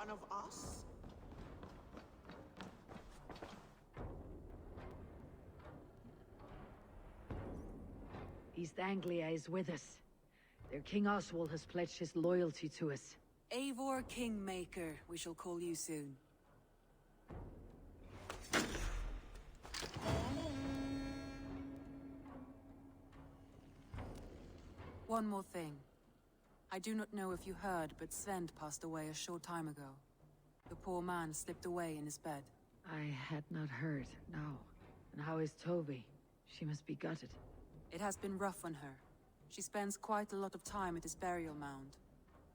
one of us? East Anglia is with us. Their King Oswald has pledged his loyalty to us. Eivor Kingmaker, we shall call you soon. One more thing. I do not know if you heard, but Svend passed away a short time ago. The poor man slipped away in his bed. I had not heard, no. And how is Toby? She must be gutted. It has been rough on her. She spends quite a lot of time at his burial mound.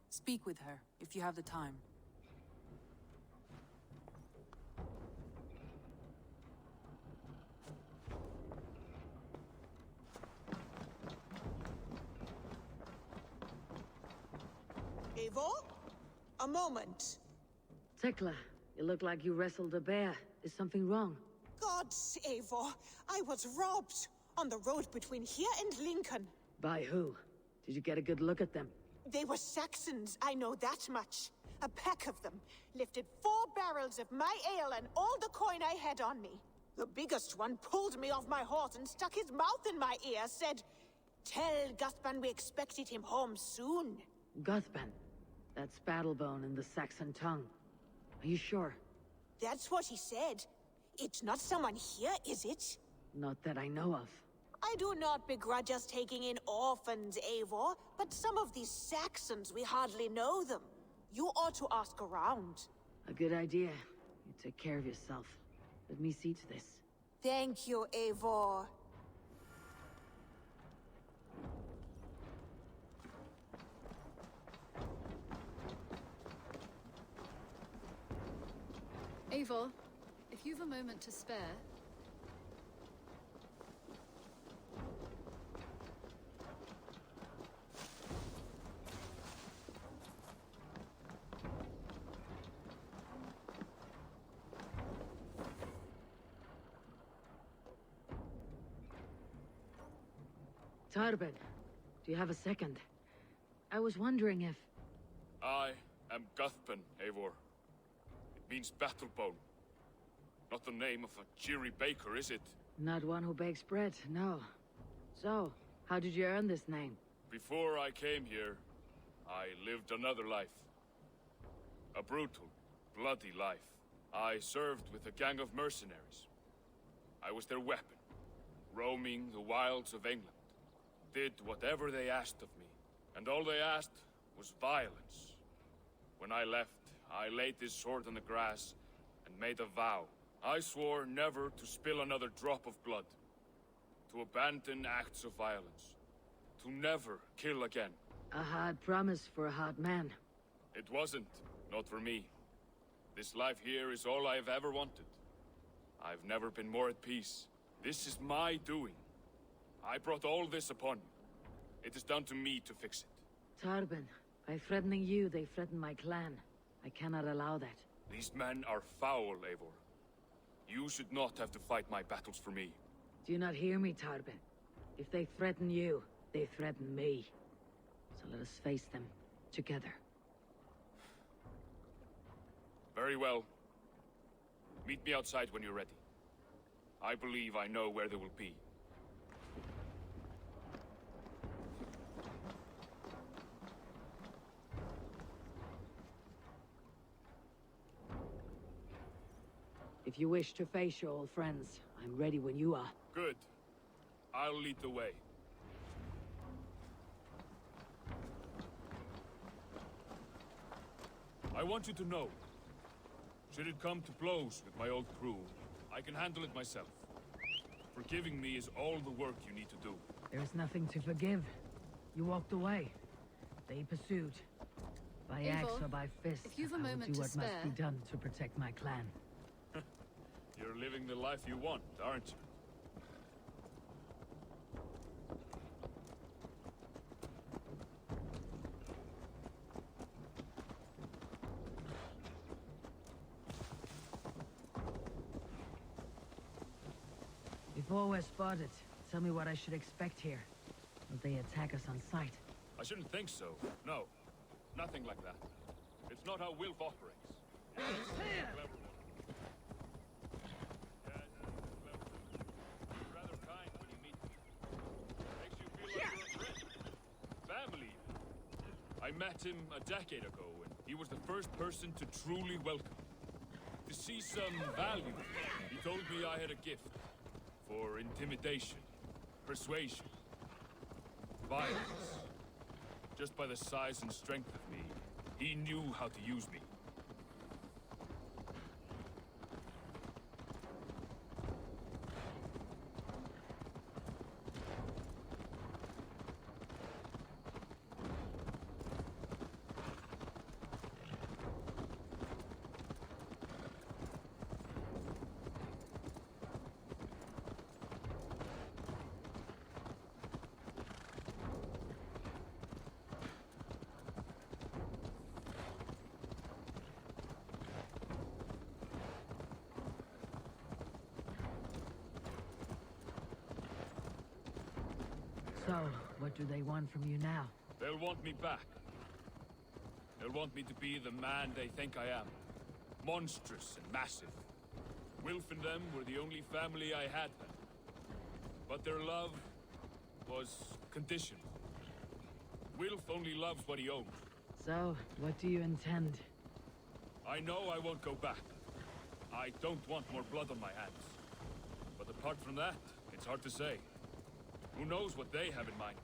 Speak with her, if you have the time. Eivor? A moment. Tekla, you look like you wrestled a bear. Is something wrong? Gods, Eivor, I was robbed on the road between here and Lincoln. By who? Did you get a good look at them? They were Saxons, I know that much. A pack of them lifted 4 barrels of my ale and all the coin I had on me. The biggest one pulled me off my horse and stuck his mouth in my ear, said, "Tell Guthban we expected him home soon." Guthban. That's Battlebone in the Saxon tongue. Are you sure? That's what he said. It's not someone here, is it? Not that I know of. I do not begrudge us taking in orphans, Eivor, but some of these Saxons, we hardly know them. You ought to ask around. A good idea. You take care of yourself. Let me see to this. Thank you, Eivor. Eivor, if you've a moment to spare... Tarben, do you have a second? I was wondering if... I am Guthban, Eivor. It means Battlebone. Not the name of a cheery baker, is it? Not one who bakes bread, no. So, how did you earn this name? Before I came here, I lived another life. A brutal, bloody life. I served with a gang of mercenaries. I was their weapon, roaming the wilds of England. Did whatever they asked of me, and all they asked was violence. When I left, I laid this sword on the grass and made a vow. I swore never to spill another drop of blood, to abandon acts of violence, to never kill again. A hard promise for a hard man. It wasn't, not for me. This life here is all I've ever wanted. I've never been more at peace. This is my doing. I brought all this upon you. It is down to me to fix it. Tarben, by threatening you, they threaten my clan. I cannot allow that. These men are foul, Eivor. You should not have to fight my battles for me. Do you not hear me, Tarben? If they threaten you, they threaten me. So let us face them, together. Very well. Meet me outside when you're ready. I believe I know where they will be. If you wish to face your old friends, I'm ready when you are. Good. I'll lead the way. I want you to know, should it come to blows with my old crew, I can handle it myself. Forgiving me is all the work you need to do. There is nothing to forgive. You walked away. They pursued. By Eivor, axe or by fist, if you've a I will moment do to what spare... must be done to protect my clan. You're living the life you want, aren't you? Before we're spotted, tell me what I should expect here. Will they attack us on sight? I shouldn't think so. No. Nothing like that. It's not how Wilf operates. Yes, he's a clever one. Yes, he's clever. He's rather kind when you meet him. Makes you feel like you're a friend. Family. I met him a decade ago, and he was the first person to truly welcome me. To see some value. He told me I had a gift. For intimidation. Persuasion. Violence. Just by the size and strength of me, he knew how to use me. So, what do they want from you now? They'll want me back. They'll want me to be the man they think I am. Monstrous and massive. Wilf and them were the only family I had then. But their love was conditional. Wilf only loves what he owns. So, what do you intend? I know I won't go back. I don't want more blood on my hands. But apart from that, it's hard to say. Who knows what they have in mind?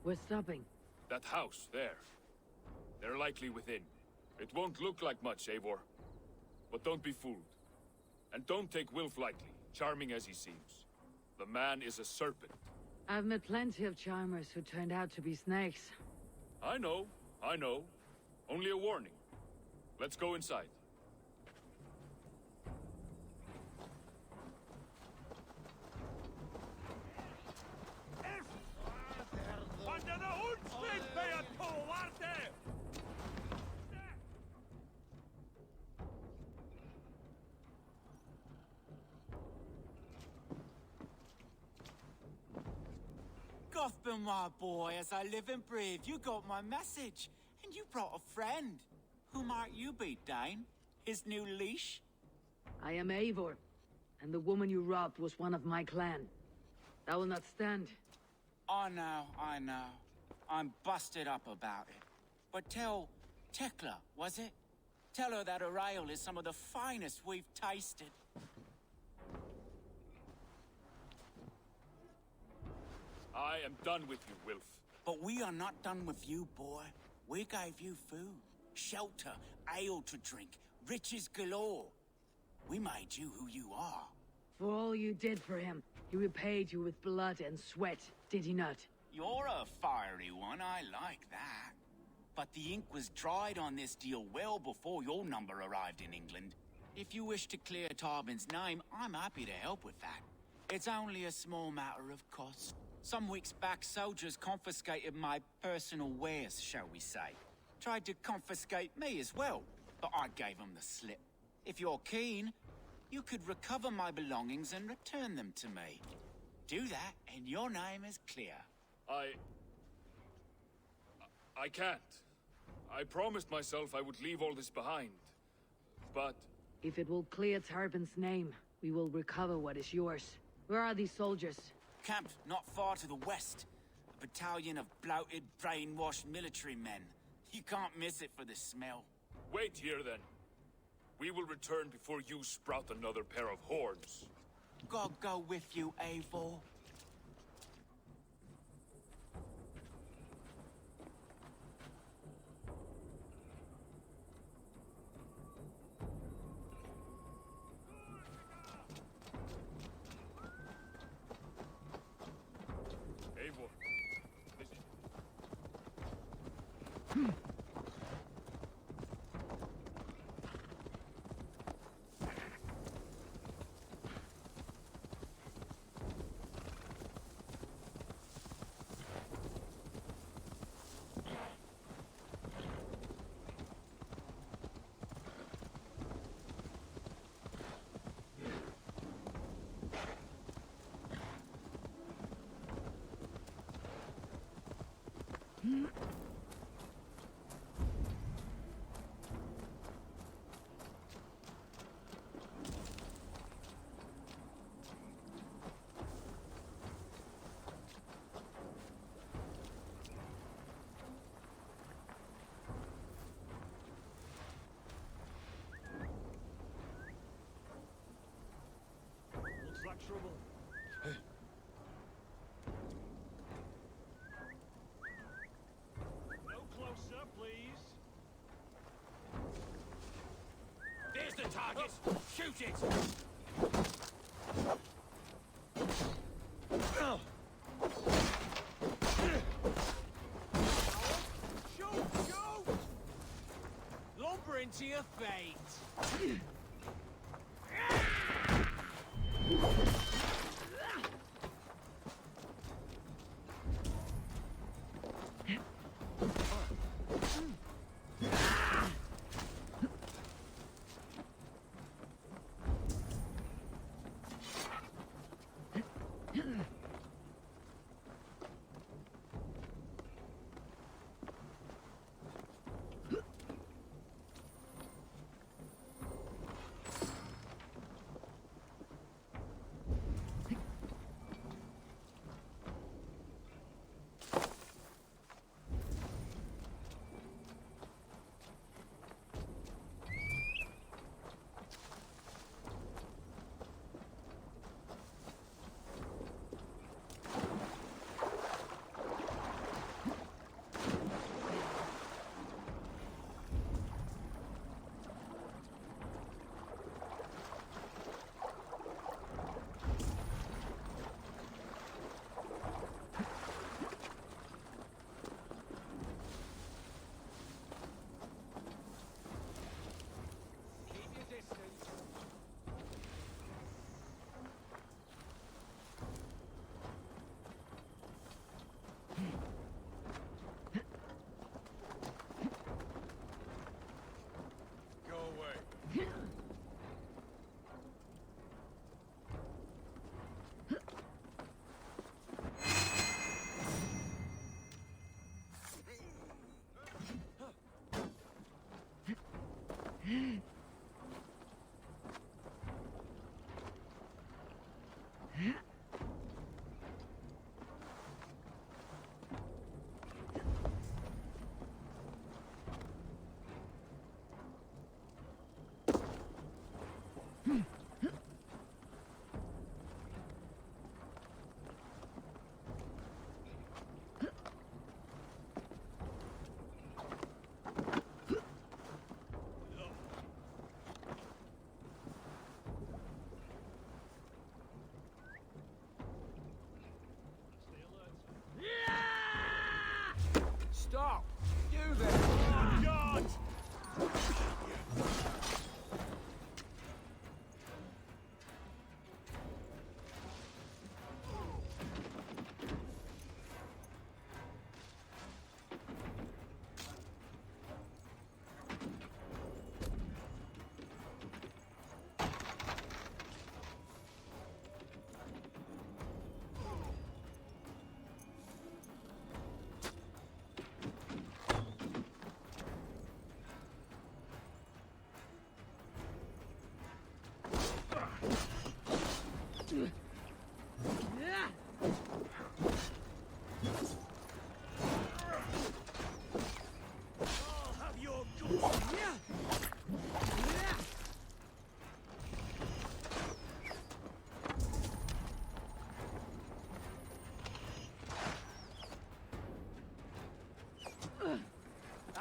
We're stopping. That house, there. They're likely within. It won't look like much, Eivor. But don't be fooled. And don't take Wilf lightly, charming as he seems. The man is a serpent. I've met plenty of charmers who turned out to be snakes. I know. Only a warning. Let's go inside. Gotham, my boy, as I live and breathe, you got my message. And you brought a friend. Who might you be, Dane? His new leash? I am Eivor, and the woman you robbed was one of my clan. That will not stand. I know. I'm busted up about it. But tell Tekla, was it? Tell her that her ale is some of the finest we've tasted. I am done with you, Wilf. But we are not done with you, boy. We gave you food, shelter, ale to drink, riches galore. We made you who you are. For all you did for him, he repaid you with blood and sweat, did he not? You're a fiery one, I like that. But the ink was dried on this deal well before your number arrived in England. If you wish to clear Tarbin's name, I'm happy to help with that. It's only a small matter of cost. Some weeks back, soldiers confiscated my personal wares, shall we say. Tried to confiscate me as well, but I gave them the slip. If you're keen, you could recover my belongings and return them to me. Do that, and your name is clear. I can't. I promised myself I would leave all this behind. But... If it will clear Tarbin's name, we will recover what is yours. Where are these soldiers? Camped not far to the west. battalion of bloated, brainwashed military men. You can't miss it for the smell. Wait here, then. We will return before you sprout another pair of horns. God go with you, Eivor. Eivor, this is... Looks like trouble. No closer, please. There's the target! Shoot it! Shoot! Shoot! Lumber into your fate!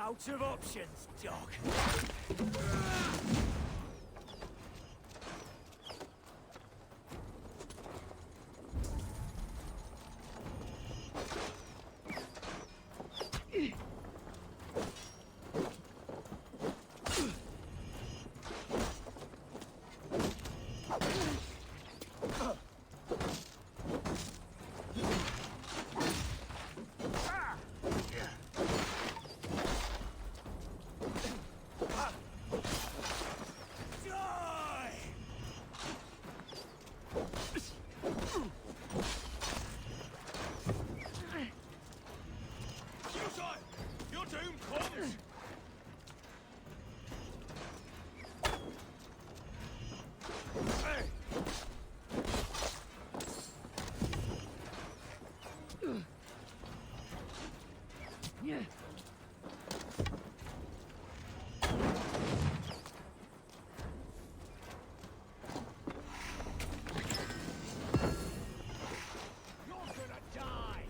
Out of options, dog. Your doom comes! Yeah. You're gonna die!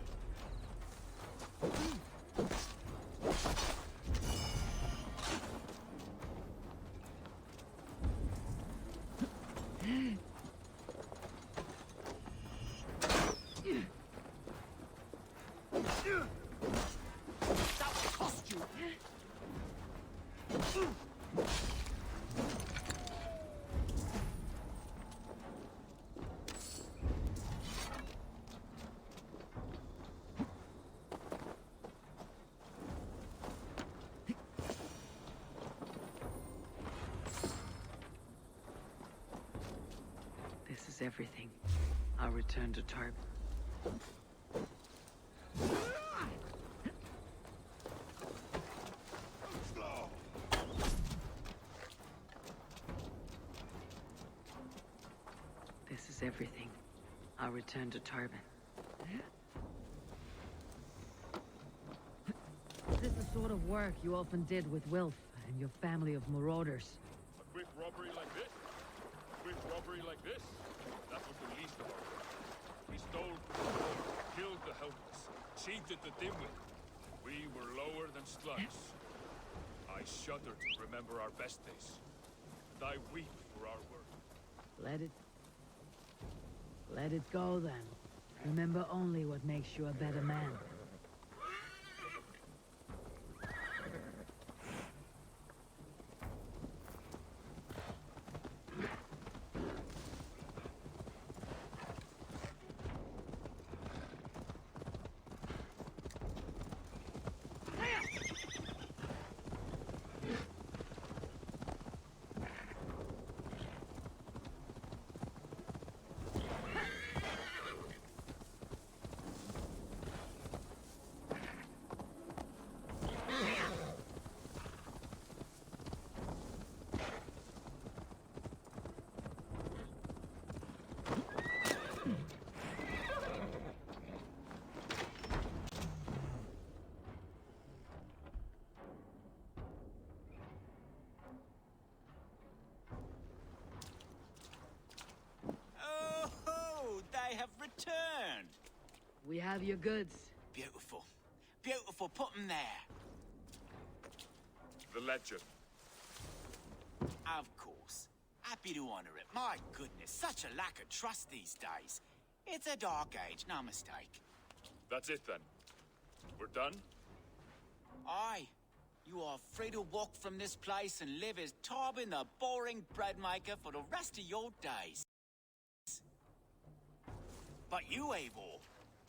That will cost you! This is everything. I'll return to Tarb. This is everything. I'll return to Tarban. This is the sort of work you often did with Wilf and your family of marauders. A quick robbery like this? A quick robbery like this? That was the least of our work. We stole, killed the helpless, cheated the dimwit. We were lower than slugs. I shudder to remember our best days. And I weep for our work. Let it go then. Remember only what makes you a better man. Oh, they have returned. We have your goods. Beautiful. Beautiful. Put them there. The ledger. Of course. Happy to honor it. My goodness, such a lack of trust these days. It's a dark age, no mistake. That's it then. We're done? Aye. You are free to walk from this place and live as Tarbin the boring bread maker for the rest of your days. But you, Eivor,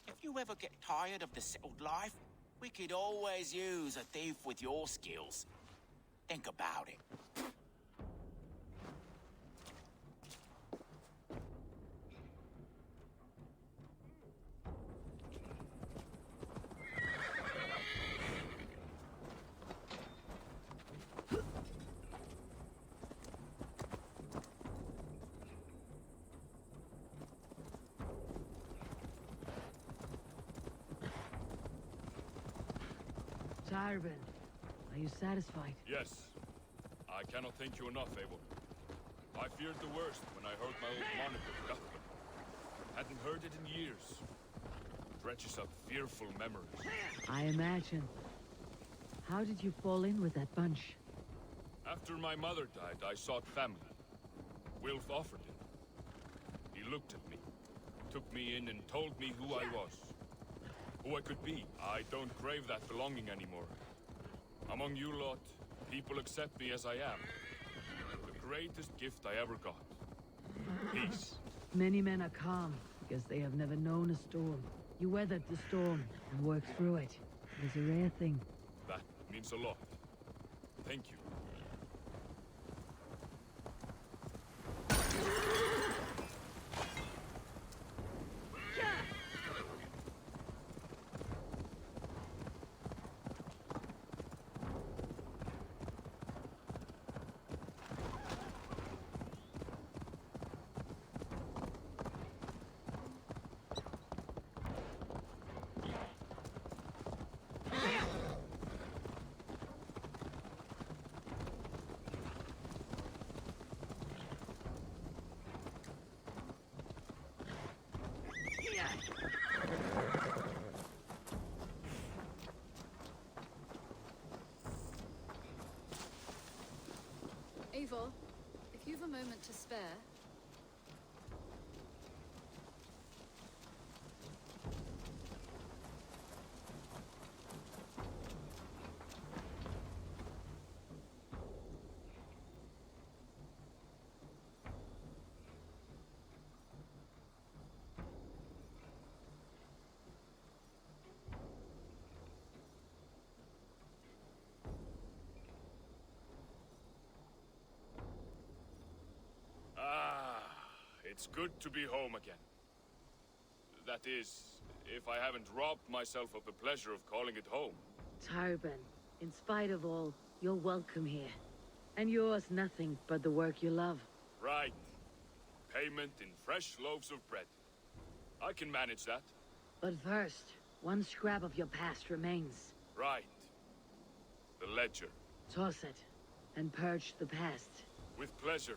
if you ever get tired of the settled life, we could always use a thief with your skills. Think about it. Tarban, are you satisfied? Yes. I cannot thank you enough, Eivor. I feared the worst when I heard my old moniker, Guthrum. Hadn't heard it in years. Dredges up fearful memories. I imagine. How did you fall in with that bunch? After my mother died, I sought family. Wilf offered it. He looked at me, took me in and told me who I was. Who I could be. I don't crave that belonging anymore. Among you lot, people accept me as I am. The greatest gift I ever got. Peace. Many men are calm because they have never known a storm. You weathered the storm and worked through it. It is a rare thing. That means a lot. Thank you. Eivor, if you've a moment to spare, It's good to be home again. That is, if I haven't robbed myself of the pleasure of calling it home. Tarben, in spite of all, you're welcome here. And yours nothing but the work you love. Right. Payment in fresh loaves of bread. I can manage that. But first, one scrap of your past remains. Right. The ledger. Toss it, and purge the past. With pleasure.